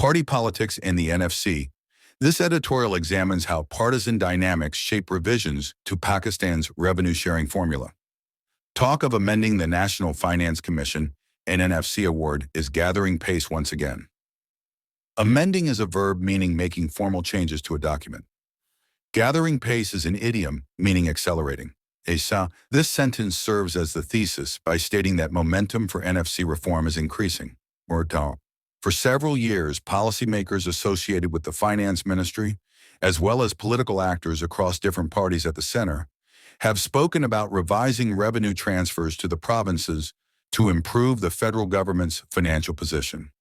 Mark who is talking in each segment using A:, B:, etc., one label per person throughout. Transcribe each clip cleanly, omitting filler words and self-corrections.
A: Party Politics and the NFC. This editorial examines how partisan dynamics shape revisions to Pakistan's revenue-sharing formula. Talk of amending the National Finance Commission and NFC award is gathering pace once again. Amending is a verb meaning making formal changes to a document. Gathering pace is an idiom meaning accelerating. This sentence serves as the thesis by stating that momentum for NFC reform is increasing. For several years, policymakers associated with the finance ministry, as well as political actors across different parties at the center, have spoken about revising revenue transfers to the provinces to improve the federal government's financial position.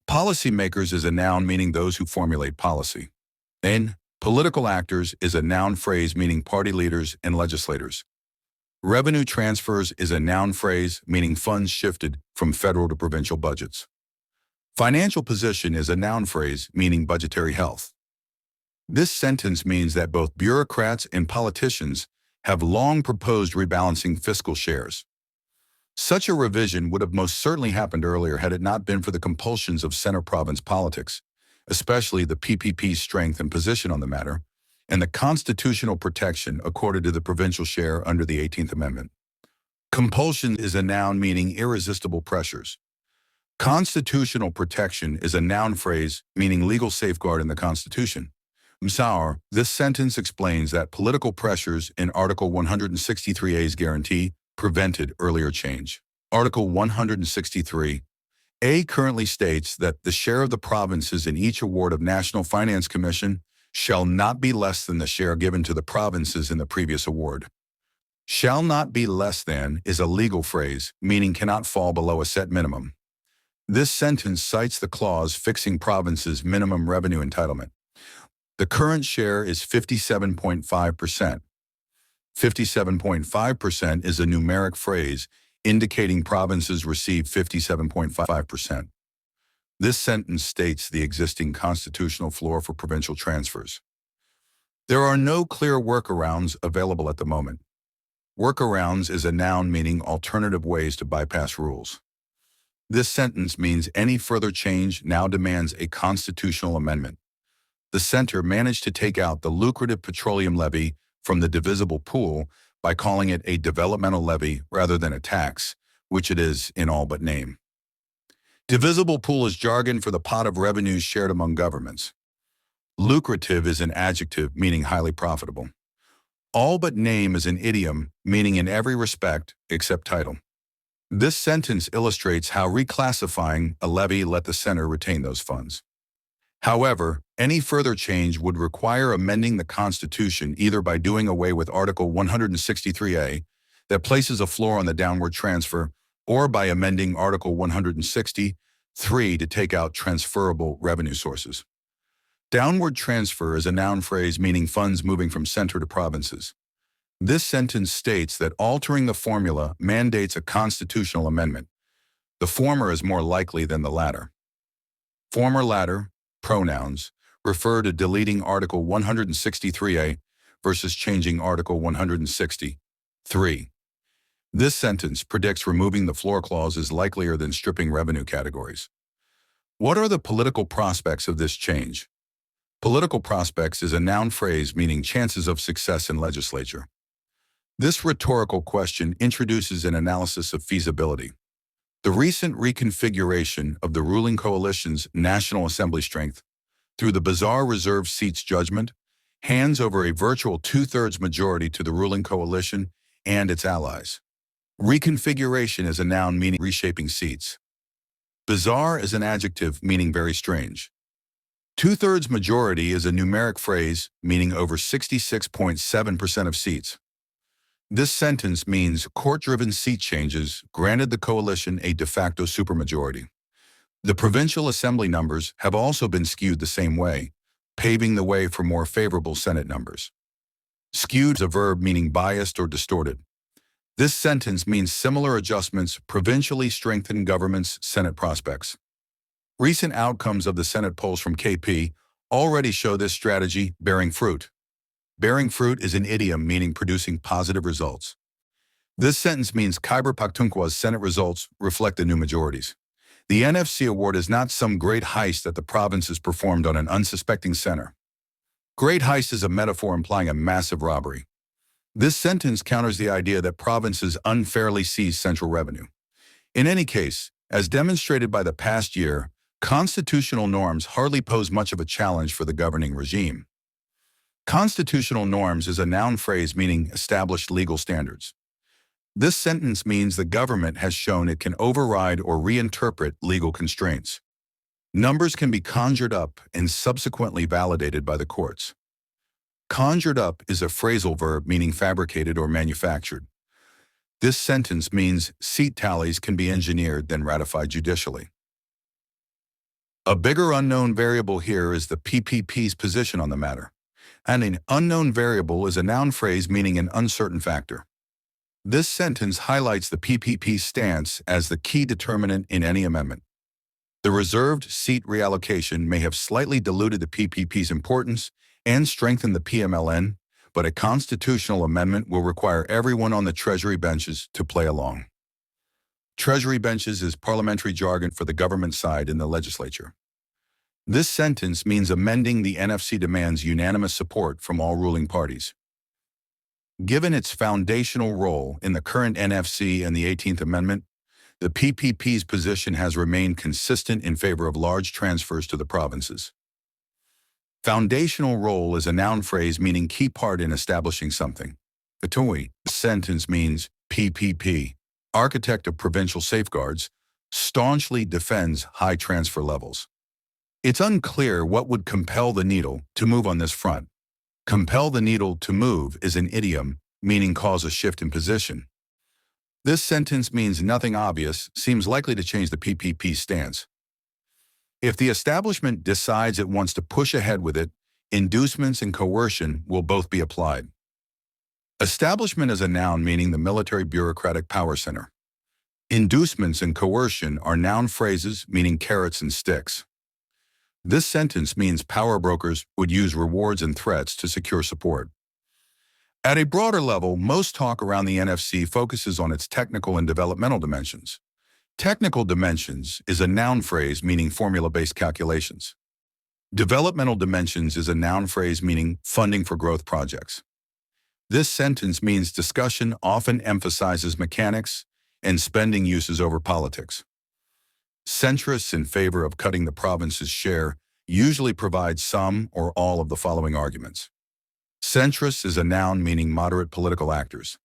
A: Policymakers is a noun meaning those who formulate policy. And political actors is a noun phrase meaning party leaders and legislators. Revenue transfers is a noun phrase meaning funds shifted from federal to provincial budgets. Financial position is a noun phrase meaning budgetary health. This sentence means that both bureaucrats and politicians have long proposed rebalancing fiscal shares. Such a revision would have most certainly happened earlier had it not been for the compulsions of center-province politics, especially the PPP's strength and position on the matter, and the constitutional protection accorded to the provincial share under the 18th Amendment. Compulsion is a noun meaning irresistible pressures. Constitutional protection is a noun phrase meaning legal safeguard in the Constitution. This sentence explains that political pressures in Article 163A's guarantee prevented earlier change. Article 163A currently states that the share of the provinces in each award of National Finance Commission shall not be less than the share given to the provinces in the previous award. Shall not be less than is a legal phrase, meaning cannot fall below a set minimum. This sentence cites the clause fixing provinces' minimum revenue entitlement. The current share is 57.5%. 57.5% is a numeric phrase indicating provinces receive 57.5%. This sentence states the existing constitutional floor for provincial transfers. There are no clear workarounds available at the moment. Workarounds is a noun meaning alternative ways to bypass rules. This sentence means any further change now demands a constitutional amendment. The center managed to take out the lucrative petroleum levy from the divisible pool by calling it a developmental levy rather than a tax, which it is in all but name. Divisible pool is jargon for the pot of revenues shared among governments. Lucrative is an adjective meaning highly profitable. All but name is an idiom meaning in every respect except title. This sentence illustrates how reclassifying a levy let the center retain those funds. However, any further change would require amending the Constitution either by doing away with Article 163A that places a floor on the downward transfer or by amending Article 163 to take out transferable revenue sources. Downward transfer is a noun phrase meaning funds moving from center to provinces. This sentence states that altering the formula mandates a constitutional amendment. The former is more likely than the latter. Former-latter pronouns refer to deleting Article 163A versus changing Article 163. This sentence predicts removing the floor clause is likelier than stripping revenue categories. What are the political prospects of this change? Political prospects is a noun phrase meaning chances of success in legislature. This rhetorical question introduces an analysis of feasibility. The recent reconfiguration of the ruling coalition's National Assembly strength through the bizarre reserved seats judgment hands over a virtual two-thirds majority to the ruling coalition and its allies. Reconfiguration is a noun meaning reshaping seats. Bizarre is an adjective meaning very strange. Two-thirds majority is a numeric phrase meaning over 66.7% of seats. This sentence means court-driven seat changes granted the coalition a de facto supermajority. The provincial assembly numbers have also been skewed the same way, paving the way for more favorable Senate numbers. Skewed is a verb meaning biased or distorted. This sentence means similar adjustments provincially strengthen government's Senate prospects. Recent outcomes of the Senate polls from KP already show this strategy bearing fruit. Bearing fruit is an idiom meaning producing positive results. This sentence means Khyber Pakhtunkhwa's Senate results reflect the new majorities. The NFC award is not some great heist that the provinces performed on an unsuspecting center. Great heist is a metaphor implying a massive robbery. This sentence counters the idea that provinces unfairly seize central revenue. In any case, as demonstrated by the past year, constitutional norms hardly pose much of a challenge for the governing regime. Constitutional norms is a noun phrase meaning established legal standards. This sentence means the government has shown it can override or reinterpret legal constraints. Numbers can be conjured up and subsequently validated by the courts. Conjured up is a phrasal verb meaning fabricated or manufactured. This sentence means seat tallies can be engineered then ratified judicially. A bigger unknown variable here is the PPP's position on the matter. And an unknown variable is a noun phrase meaning an uncertain factor. This sentence highlights the PPP's stance as the key determinant in any amendment. The reserved seat reallocation may have slightly diluted the PPP's importance and strengthened the PMLN, but a constitutional amendment will require everyone on the Treasury benches to play along. Treasury benches is parliamentary jargon for the government side in the legislature. This sentence means amending the NFC demands unanimous support from all ruling parties. Given its foundational role in the current NFC and the 18th Amendment, the PPP's position has remained consistent in favor of large transfers to the provinces. Foundational role is a noun phrase meaning key part in establishing something. The TOI sentence means PPP, architect of provincial safeguards, staunchly defends high transfer levels. It's unclear what would compel the needle to move on this front. Compel the needle to move is an idiom, meaning cause a shift in position. This sentence means nothing obvious seems likely to change the PPP stance. If the establishment decides it wants to push ahead with it, inducements and coercion will both be applied. Establishment is a noun meaning the military bureaucratic power center. Inducements and coercion are noun phrases meaning carrots and sticks. This sentence means power brokers would use rewards and threats to secure support. At a broader level, most talk around the NFC focuses on its technical and developmental dimensions. Technical dimensions is a noun phrase meaning formula-based calculations. Developmental dimensions is a noun phrase meaning funding for growth projects. This sentence means discussion often emphasizes mechanics and spending uses over politics. Centrists in favor of cutting the province's share usually provide some or all of the following arguments. Centrist is a noun meaning moderate political actors.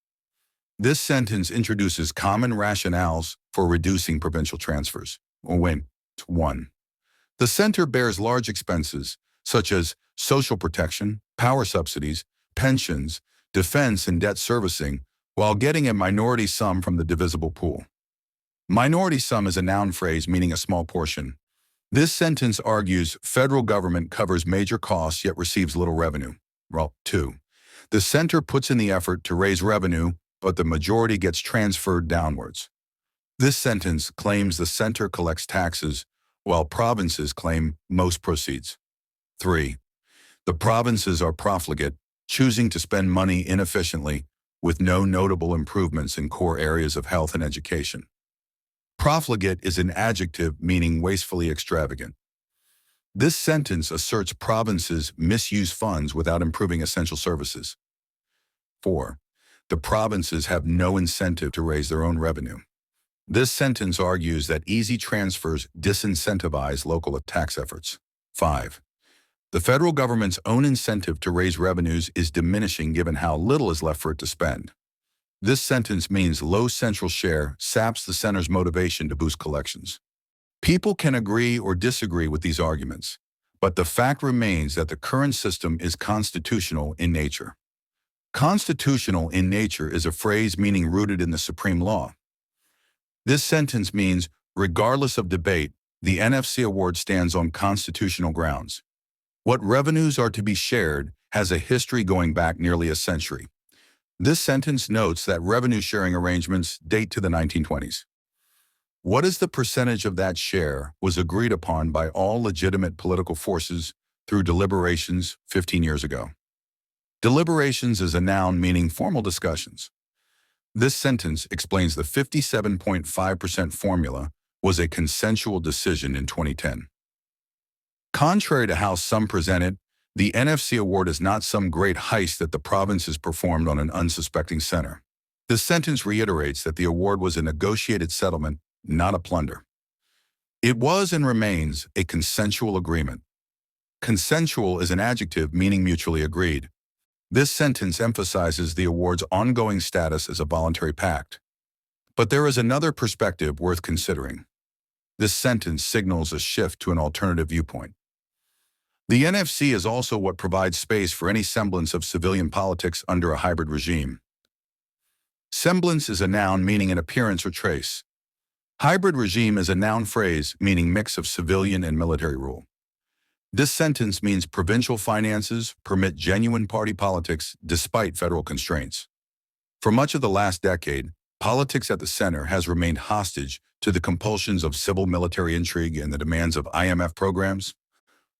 A: This sentence introduces common rationales for reducing provincial transfers. 1. The center bears large expenses, such as social protection, power subsidies, pensions, defense and debt servicing, while getting a minority sum from the divisible pool. Minority sum is a noun phrase meaning a small portion. This sentence argues federal government covers major costs yet receives little revenue. 2. The center puts in the effort to raise revenue, but the majority gets transferred downwards. This sentence claims the center collects taxes, while provinces claim most proceeds. 3. The provinces are profligate, choosing to spend money inefficiently, with no notable improvements in core areas of health and education. Profligate is an adjective meaning wastefully extravagant. This sentence asserts provinces misuse funds without improving essential services. 4. The provinces have no incentive to raise their own revenue. This sentence argues that easy transfers disincentivize local tax efforts. 5. The federal government's own incentive to raise revenues is diminishing given how little is left for it to spend. This sentence means low central share saps the center's motivation to boost collections. People can agree or disagree with these arguments, but the fact remains that the current system is constitutional in nature. Constitutional in nature is a phrase meaning rooted in the supreme law. This sentence means, regardless of debate, the NFC award stands on constitutional grounds. What revenues are to be shared has a history going back nearly a century. This sentence notes that revenue-sharing arrangements date to the 1920s. What is the percentage of that share was agreed upon by all legitimate political forces through deliberations 15 years ago. Deliberations is a noun meaning formal discussions. This sentence explains the 57.5% formula was a consensual decision in 2010. Contrary to how some present it, the NFC award is not some great heist that the province has performed on an unsuspecting center. This sentence reiterates that the award was a negotiated settlement, not a plunder. It was and remains a consensual agreement. Consensual is an adjective meaning mutually agreed. This sentence emphasizes the award's ongoing status as a voluntary pact. But there is another perspective worth considering. This sentence signals a shift to an alternative viewpoint. The NFC is also what provides space for any semblance of civilian politics under a hybrid regime. Semblance is a noun meaning an appearance or trace. Hybrid regime is a noun phrase meaning mix of civilian and military rule. This sentence means provincial finances permit genuine party politics despite federal constraints. For much of the last decade, politics at the center has remained hostage to the compulsions of civil-military intrigue and the demands of IMF programs.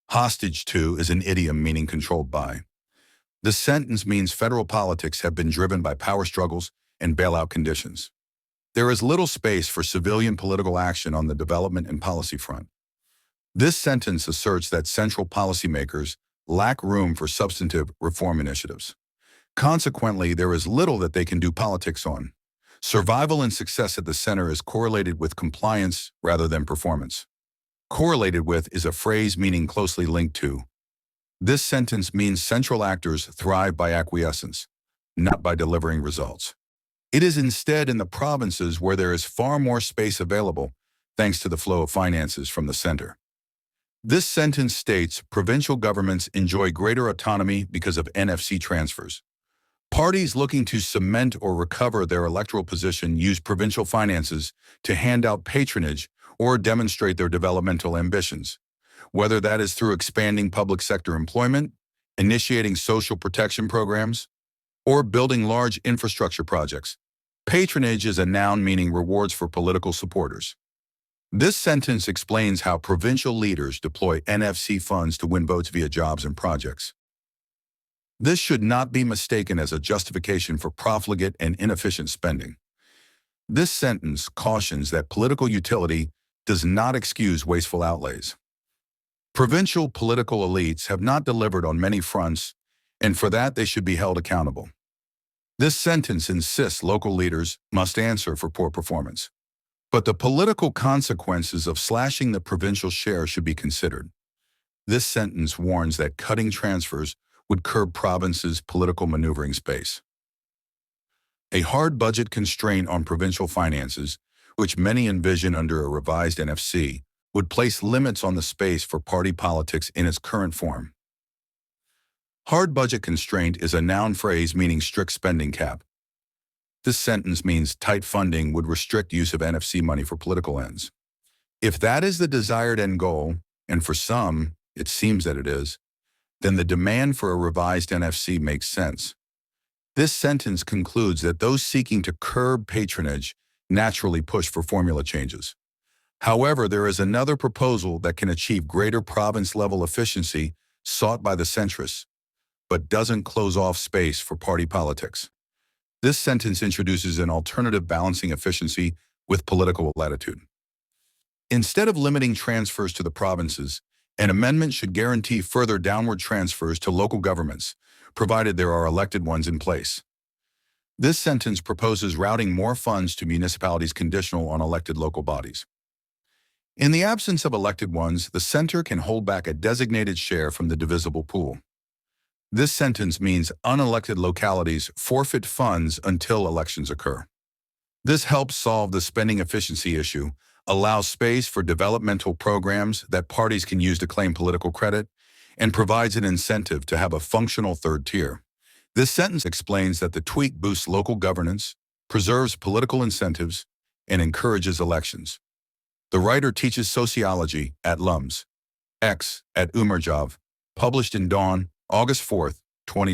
A: Hostage to is an idiom meaning controlled by. The sentence means federal politics have been driven by power struggles and bailout conditions. There is little space for civilian political action on the development and policy front. This sentence asserts that central policymakers lack room for substantive reform initiatives. Consequently, there is little that they can do politics on. Survival and success at the center is correlated with compliance rather than performance. Correlated with is a phrase meaning closely linked to. This sentence means central actors thrive by acquiescence, not by delivering results. It is instead in the provinces where there is far more space available, thanks to the flow of finances from the center. This sentence states provincial governments enjoy greater autonomy because of NFC transfers. Parties looking to cement or recover their electoral position use provincial finances to hand out patronage or demonstrate their developmental ambitions, whether that is through expanding public sector employment, initiating social protection programs, or building large infrastructure projects. Patronage is a noun meaning rewards for political supporters. This sentence explains how provincial leaders deploy NFC funds to win votes via jobs and projects. This should not be mistaken as a justification for profligate and inefficient spending. This sentence cautions that political utility does not excuse wasteful outlays. Provincial political elites have not delivered on many fronts, and for that they should be held accountable. This sentence insists local leaders must answer for poor performance. But the political consequences of slashing the provincial share should be considered. This sentence warns that cutting transfers would curb provinces' political maneuvering space. A hard budget constraint on provincial finances, which many envision under a revised NFC, would place limits on the space for party politics in its current form. Hard budget constraint is a noun phrase meaning strict spending cap. This sentence means tight funding would restrict use of NFC money for political ends. If that is the desired end goal, and for some, it seems that it is, then the demand for a revised NFC makes sense. This sentence concludes that those seeking to curb patronage naturally push for formula changes. However, there is another proposal that can achieve greater province-level efficiency sought by the centrists, but doesn't close off space for party politics. This sentence introduces an alternative balancing efficiency with political latitude. Instead of limiting transfers to the provinces, an amendment should guarantee further downward transfers to local governments, provided there are elected ones in place. This sentence proposes routing more funds to municipalities conditional on elected local bodies. In the absence of elected ones, the center can hold back a designated share from the divisible pool. This sentence means unelected localities forfeit funds until elections occur. This helps solve the spending efficiency issue, allows space for developmental programs that parties can use to claim political credit, and provides an incentive to have a functional third tier. This sentence explains that the tweak boosts local governance, preserves political incentives, and encourages elections. The writer teaches sociology at LUMS. X at Umair Javed, published in Dawn, August 4, 2020.